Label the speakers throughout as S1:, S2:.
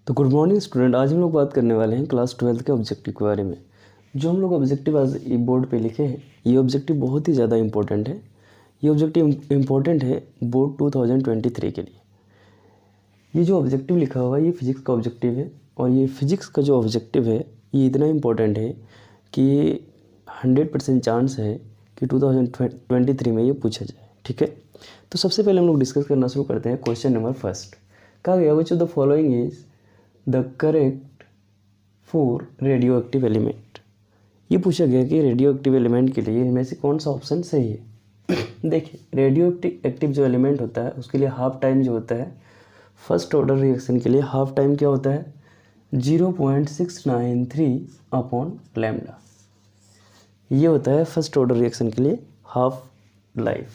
S1: तो good morning student. आज हम लोग बात करने वाले हैं क्लास 12 के ऑब्जेक्टिव के बारे में। जो हम लोग ऑब्जेक्टिव आज बोर्ड पे लिखे हैं, ये ऑब्जेक्टिव बहुत ही ज़्यादा इंपॉर्टेंट है। ये ऑब्जेक्टिव इंपॉर्टेंट है बोर्ड 2023 के लिए। ये जो ऑब्जेक्टिव लिखा हुआ है ये फिजिक्स का ऑब्जेक्टिव है, और ये फिजिक्स का जो ऑब्जेक्टिव है ये इतना इम्पोर्टेंट है कि 100% चांस है कि 2023 में ये पूछा जाए। ठीक है, तो सबसे पहले हम लोग डिस्कस करना शुरू करते हैं। क्वेश्चन नंबर फर्स्ट कहा गया, विच of the following is the correct for radio active element. ये पूछा गया कि रेडियो एक्टिव एलिमेंट के लिए इनमें से कौन सा ऑप्शन सही है। देखिए, रेडियो एक्टिव जो एलिमेंट होता है उसके लिए हाफ टाइम जो होता है, फर्स्ट ऑर्डर रिएक्शन के लिए हाफ टाइम क्या होता है 0.693 अपॉन लैम्डा। ये होता है फर्स्ट ऑर्डर रिएक्शन के लिए हाफ लाइफ।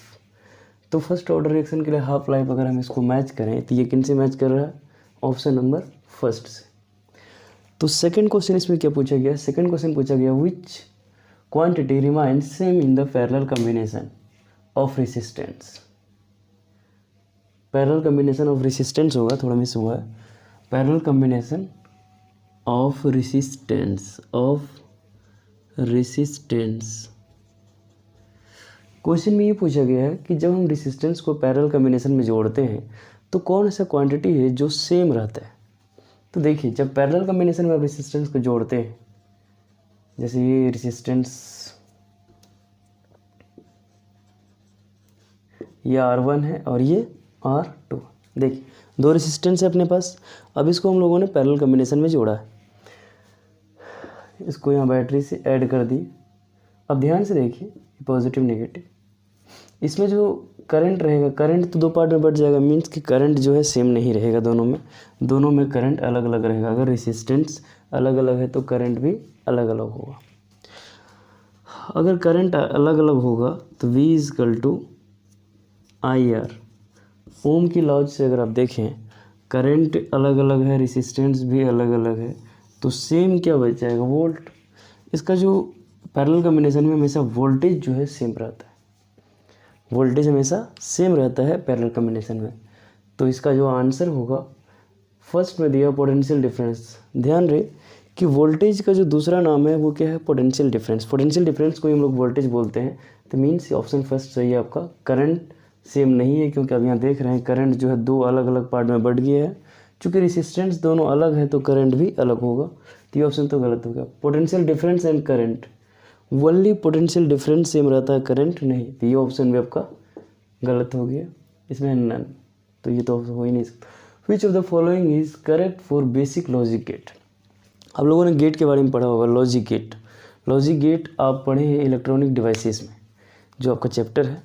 S1: तो फर्स्ट ऑर्डर रिएक्शन के लिए हाफ लाइफ अगर हम इसको मैच करें तो ये किन से मैच कर रहा है, ऑप्शन नंबर फर्स्ट से। तो सेकंड क्वेश्चन इसमें क्या पूछा गया, सेकंड क्वेश्चन पूछा गया which quantity remains same in the parallel combination of resistance. Parallel combination of resistance होगा, थोड़ा मिस हुआ है। Parallel combination of resistance question में ये पूछा गया है कि जब हम रेसिस्टेंस को पैरेलल कॉम्बिनेशन में जोड़ते हैं तो कौन सा क्वांटिटी है जो सेम रहता है। तो देखिए, जब पैरेलल कॉम्बिनेशन में आप रेसिस्टेंस को जोड़ते हैं, जैसे ये रेसिस्टेंस ये R1 है और ये R2। देखिए, दो रेसिस्टेंस है अपने पास। अब इसको हम लोगों ने पैरेलल कॉम्बिनेशन में जोड़ा है, इसको यहाँ बैटरी से ऐड कर दी। अब ध्यान से देखिए, पॉजिटिव नेगेटिव, इसमें जो करंट रहेगा, करंट तो दो पार्ट में बढ़ जाएगा, मीन्स कि करंट जो है सेम नहीं रहेगा दोनों में करंट अलग अलग रहेगा। अगर रेसिस्टेंस अलग अलग है तो करंट भी अलग अलग होगा। अगर करंट अलग अलग होगा तो V = IR। ओम की लॉज से अगर आप देखें, करंट अलग अलग है, रेसिस्टेंस भी अलग अलग है, तो सेम क्या बच जाएगा, वोल्ट। इसका जो पैरेलल कॉम्बिनेशन में हमेशा वोल्टेज जो है सेम रहता है, वोल्टेज हमेशा सेम रहता है पैरेलल कॉम्बिनेशन में। तो इसका जो आंसर होगा, फर्स्ट में दिया पोटेंशियल डिफरेंस। ध्यान रहे कि वोल्टेज का जो दूसरा नाम है वो क्या है, पोटेंशियल डिफरेंस। पोटेंशियल डिफरेंस को हम लोग वोल्टेज बोलते हैं। तो मीन्स ऑप्शन फर्स्ट सही है आपका। करंट सेम नहीं है, क्योंकि अब यहाँ देख रहे हैं करंट जो है दो अलग अलग पार्ट में बढ़ गया है। चूँकि रेसिस्टेंस दोनों अलग है तो करंट भी अलग होगा, तो ये ऑप्शन तो गलत हो गया। Potential difference and current, only potential difference same रहता है, करंट नहीं, तो ये ऑप्शन भी आपका गलत हो गया। इसमें नन, तो ये तो हो ही नहीं सकता। Which of the following is correct for basic logic gate. आप लोगों ने गेट के बारे में पढ़ा होगा, लॉजिक गेट। लॉजिक गेट आप पढ़े हैं इलेक्ट्रॉनिक डिवाइसेस में, जो आपका चैप्टर है।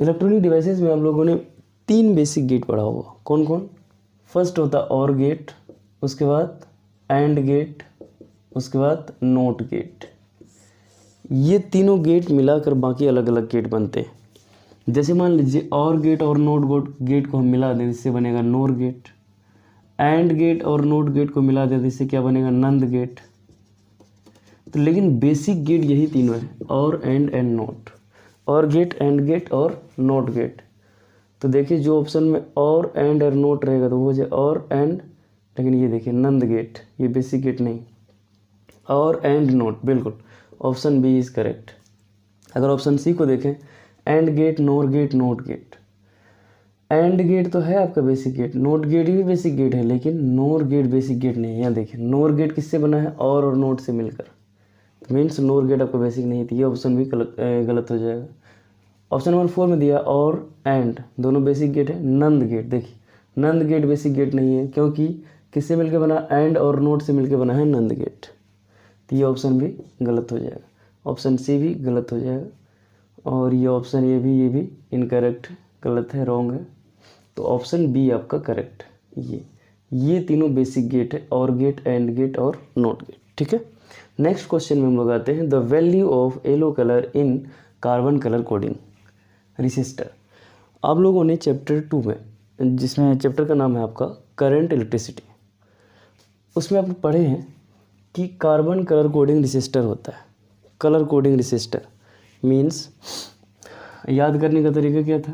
S1: इलेक्ट्रॉनिक डिवाइसेस में आप लोगों ने 3 बेसिक गेट पढ़ा होगा। कौन कौन? फर्स्ट होता और गेट, उसके बाद एंड गेट, उसके बाद नोट गेट। ये तीनों गेट मिलाकर बाकी अलग अलग गेट बनते हैं। जैसे मान लीजिए और गेट और नोट गेट को हम मिला दें, इससे बनेगा नोर गेट। एंड गेट और नोट गेट को मिला दें, इससे क्या बनेगा, नंद गेट। तो लेकिन बेसिक गेट यही तीनों है, और एंड नोट। और गेट, एंड गेट और नोट गेट। तो देखिए, जो ऑप्शन में और एंड और नोट रहेगा तो वो हो जाए और एंड, लेकिन ये देखिए नंद गेट, ये बेसिक गेट नहीं। और एंड नोट, बिल्कुल ऑप्शन बी इज़ करेक्ट। अगर ऑप्शन सी को देखें, AND gate, NOR gate, NOT gate. AND gate तो है आपका बेसिक गेट, नोट गेट भी बेसिक गेट है, लेकिन नोर गेट बेसिक गेट नहीं है। यहाँ देखिए, नोर गेट किससे बना है, और नोट से मिलकर, तो मीन्स नोर गेट आपका बेसिक नहीं थी। ये ऑप्शन भी गलत हो जाएगा। ऑप्शन नंबर 4 में दिया और एंड, दोनों बेसिक गेट है। नंद गेट, देखिए नंद गेट बेसिक गेट नहीं है, क्योंकि किससे मिलकर बना, एंड और नोट से मिलकर बना है नंद गेट। तो ये ऑप्शन भी गलत हो जाएगा। ऑप्शन सी भी गलत हो जाएगा, और ये ऑप्शन ये भी इनकरेक्ट, गलत है, रॉन्ग है। तो ऑप्शन बी आपका करेक्ट। ये तीनों बेसिक गेट है, और गेट, एंड गेट और नोट गेट। ठीक है, नेक्स्ट क्वेश्चन में हम लोग आते हैं, the value of yellow colour in carbon colour coding resistor. आप लोगों ने चैप्टर 2 में, जिसमें चैप्टर का नाम है आपका करंट इलेक्ट्रिसिटी, उसमें आप पढ़े हैं कि कार्बन कलर कोडिंग रेसिस्टर होता है। कलर कोडिंग रेसिस्टर मीन्स, याद करने का तरीका क्या था,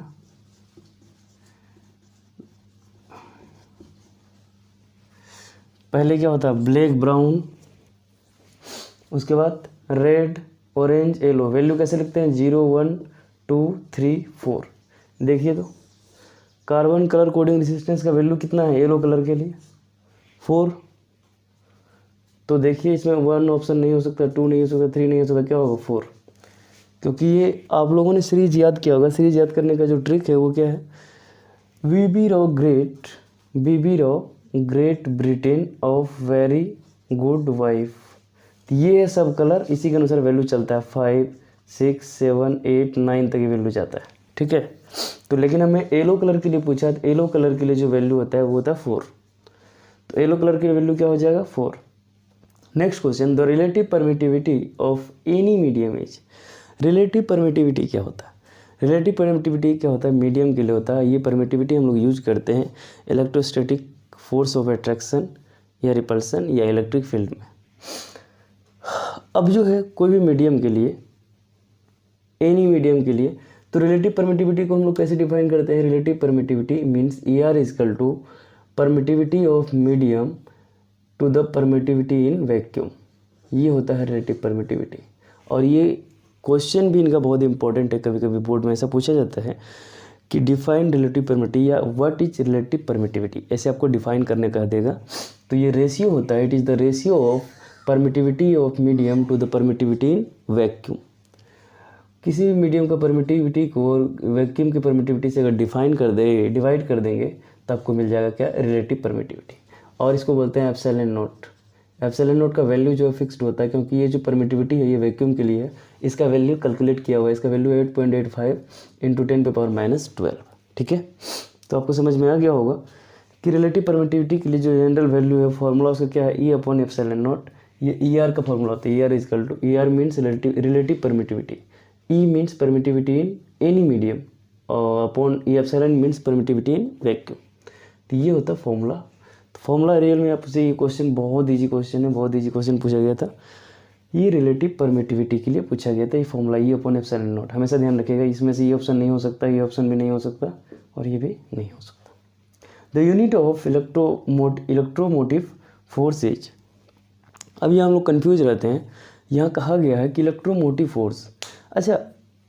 S1: पहले क्या होता है ब्लैक ब्राउन, उसके बाद रेड ऑरेंज येलो। वैल्यू कैसे लिखते हैं 0 1 2 3 4। देखिए तो कार्बन कलर कोडिंग रेजिस्टेंस का वैल्यू कितना है येलो कलर के लिए 4। तो देखिए इसमें 1 ऑप्शन नहीं हो सकता, 2 नहीं हो सकता, 3 नहीं हो सकता, क्या होगा 4। क्योंकि ये आप लोगों ने सीरीज याद किया होगा। सीरीज याद करने का जो ट्रिक है वो क्या है, BB Roy Great Britain of very good wife. ये सब कलर इसी के अनुसार वैल्यू चलता है 5 6 7 8 9 तक ये वैल्यू जाता है, ठीक है। तो लेकिन हमें येलो कलर के लिए पूछा, तो येलो कलर के लिए जो वैल्यू होता है वो होता है 4। तो येलो कलर की वैल्यू क्या हो जाएगा 4। Next question, the relative permittivity of any medium is. Relative permittivity क्या होता है, रिलेटिव परमिटिविटी क्या होता है मीडियम के लिए होता है। ये परमिटिविटी हम लोग यूज करते हैं इलेक्ट्रोस्टैटिक फोर्स ऑफ अट्रैक्शन या रिपल्सन या इलेक्ट्रिक फील्ड में। अब जो है कोई भी मीडियम के लिए, एनी मीडियम के लिए, तो रिलेटिव परमिटिविटी को हम लोग कैसे डिफाइन करते हैं, relative permittivity means ER equal to permittivity of medium to the permittivity in vacuum. ये होता है रिलेटिव परमिटिविटी। और ये क्वेश्चन भी इनका बहुत इंपॉर्टेंट है, कभी कभी बोर्ड में ऐसा पूछा जाता है कि डिफाइन रिलेटिव परमिटिविटी या व्हाट इज रिलेटिव परमिटिविटी, ऐसे आपको डिफाइन करने कह देगा। तो ये रेशियो होता है, it is the ratio of permittivity of medium to the permittivity in vacuum. किसी भी मीडियम का परमिटिविटी को वैक्यूम की परमिटिविटी से अगर डिवाइड कर देंगे तो आपको मिल जाएगा क्या, रिलेटिव परमिटिविटी। और इसको बोलते हैं एप्सिलॉन नॉट। एप्सिलॉन नॉट का वैल्यू जो है फिक्स्ड होता है, क्योंकि ये जो परमिटिविटी है ये वैक्यूम के लिए है। इसका वैल्यू कैलकुलेट किया हुआ है, इसका वैल्यू 8.85 × 10⁻⁻12, ठीक है। तो आपको समझ में आ गया होगा कि रिलेटिव परमिटिविटी के लिए जो जनरल वैल्यू है फॉर्मूला उसका क्या है, E/ε0। ये ER का फॉर्मूला होता है, ER equal to, ER means relative permittivity, E means permittivity in any medium और upon E/ε means permittivity in vacuum. तो ये होता है फॉर्मूला। तो फॉर्मूला रियल में आपसे ये क्वेश्चन बहुत ईजी क्वेश्चन है, बहुत ईजी क्वेश्चन पूछा गया था। ये रिलेटिव परमिटिविटी के लिए पूछा गया था, ये फॉर्मूला E/ε0। हमेशा ध्यान रखिएगा, इसमें से ये ऑप्शन नहीं हो सकता, ये ऑप्शन भी नहीं हो सकता और ये भी नहीं हो सकता। The unit of electromotive force is. अभी हम लोग कन्फ्यूज रहते हैं, यहाँ कहा गया है कि इलेक्ट्रोमोटिव फोर्स। अच्छा,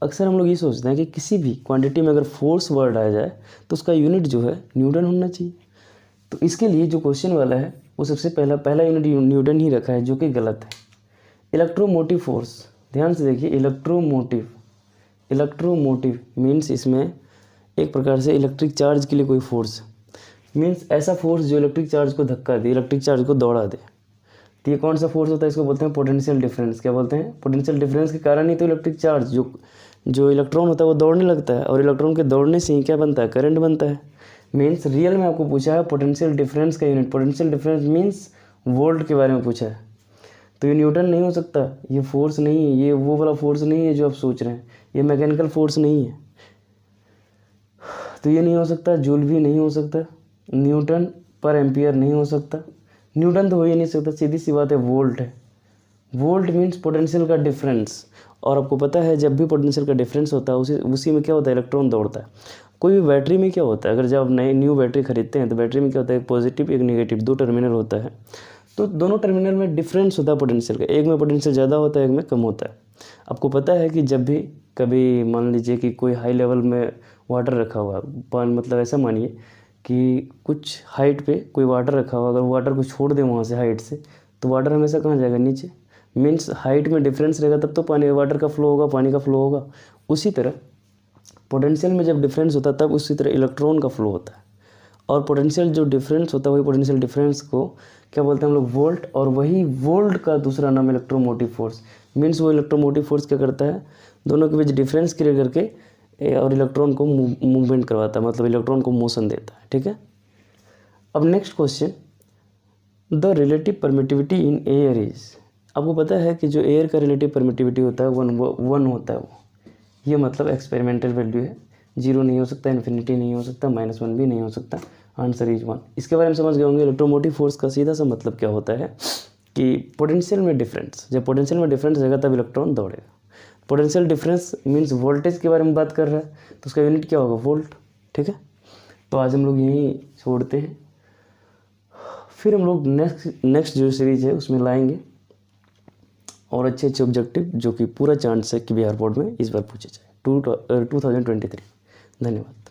S1: अक्सर हम लोग ये सोचते हैं कि किसी भी क्वांटिटी में अगर फोर्स वर्ड आ जाए तो उसका यूनिट जो है न्यूटन होना चाहिए। तो इसके लिए जो क्वेश्चन वाला है वो सबसे पहला यूनिट न्यूटन ही रखा है, जो कि गलत है। इलेक्ट्रोमोटिव फोर्स, ध्यान से देखिए, इलेक्ट्रोमोटिव मीन्स इसमें एक प्रकार से इलेक्ट्रिक चार्ज के लिए कोई फोर्स, मीन्स ऐसा फोर्स जो इलेक्ट्रिक चार्ज को धक्का दे, इलेक्ट्रिक चार्ज को दौड़ा दे। तो ये कौन सा फोर्स होता है, इसको बोलते हैं पोटेंशियल डिफरेंस। क्या बोलते हैं, पोटेंशियल डिफरेंस के कारण ही तो इलेक्ट्रिक चार्ज जो इलेक्ट्रॉन होता है वो दौड़ने लगता है, और इलेक्ट्रॉन के दौड़ने से ही क्या बनता है, करंट बनता है। मीन्स रियल में आपको पूछा है पोटेंशियल डिफरेंस का unit, potential difference means volt के बारे में पूछा है। तो ये न्यूटन नहीं हो सकता, ये फोर्स नहीं है, ये वो वाला फोर्स नहीं है जो आप सोच रहे हैं, ये मैकेनिकल फोर्स नहीं है। तो ये नहीं हो सकता, जूल भी नहीं हो सकता, न्यूटन पर एम्पियर नहीं हो सकता, न्यूटन तो हो ही नहीं सकता। सीधी सी बात है, वोल्ट है। वोल्ट मीन्स पोटेंशियल का डिफरेंस। और आपको पता है जब भी पोटेंशियल का डिफरेंस होता है उसी में क्या होता है, इलेक्ट्रॉन दौड़ता है। कोई भी बैटरी में क्या होता है, अगर जब आप न्यू बैटरी खरीदते हैं तो बैटरी में क्या होता है, एक पॉजिटिव एक नेगेटिव, 2 टर्मिनल होता है। तो दोनों टर्मिनल में डिफरेंस होता है पोटेंशियल का, एक में पोटेंशियल ज़्यादा होता है, एक में कम होता है। आपको पता है कि जब भी कभी मान लीजिए कि कोई हाई लेवल में वाटर रखा हुआ है, मतलब ऐसा मानिए कि कुछ हाइट पे कोई वाटर रखा हुआ, अगर वाटर को छोड़ दें वहाँ से हाइट से, तो वाटर हमेशा कहाँ जाएगा, नीचे। मीन्स हाइट में डिफरेंस रहेगा तब तो पानी, वाटर का फ्लो होगा, पानी का फ्लो होगा। उसी तरह पोटेंशियल में जब डिफरेंस होता है तब उसी तरह इलेक्ट्रॉन का फ्लो होता है। और पोटेंशियल जो डिफरेंस होता है वही पोटेंशियल डिफरेंस को क्या बोलते हैं हम लोग, वोल्ट। और वही वोल्ट का दूसरा नाम इलेक्ट्रोमोटिव फोर्स। मीन्स वो इलेक्ट्रोमोटिव फोर्स क्या करता है, दोनों के बीच डिफरेंस क्रिएट करके और इलेक्ट्रॉन को मूवमेंट करवाता है, मतलब इलेक्ट्रॉन को मोशन देता है, ठीक है। अब next question, the relative permittivity in air is. आपको पता है कि जो एयर का रिलेटिव परमिटिविटी होता है 1 होता है वो। ये मतलब एक्सपेरिमेंटल वैल्यू है, 0 नहीं हो सकता, इन्फिनिटी नहीं हो सकता, -1 भी नहीं हो सकता, आंसर इज 1। इसके बारे में समझ गए होंगे। इलेक्ट्रोमोटिव फोर्स का सीधा सा मतलब क्या होता है कि पोटेंशियल में डिफरेंस, जब पोटेंशियल में डिफरेंस रहेगा तब इलेक्ट्रॉन दौड़ेगा। पोटेंशियल डिफरेंस मीन्स वोल्टेज के बारे में बात कर रहा है, तो उसका यूनिट क्या होगा, वोल्ट, ठीक है। तो आज हम लोग यहीं छोड़ते हैं, फिर हम लोग नेक्स्ट जो सीरीज है उसमें लाएंगे और अच्छे अच्छे ऑब्जेक्टिव जो कि पूरा चांस है कि बिहार बोर्ड में इस बार पूछे जाए 2023। धन्यवाद।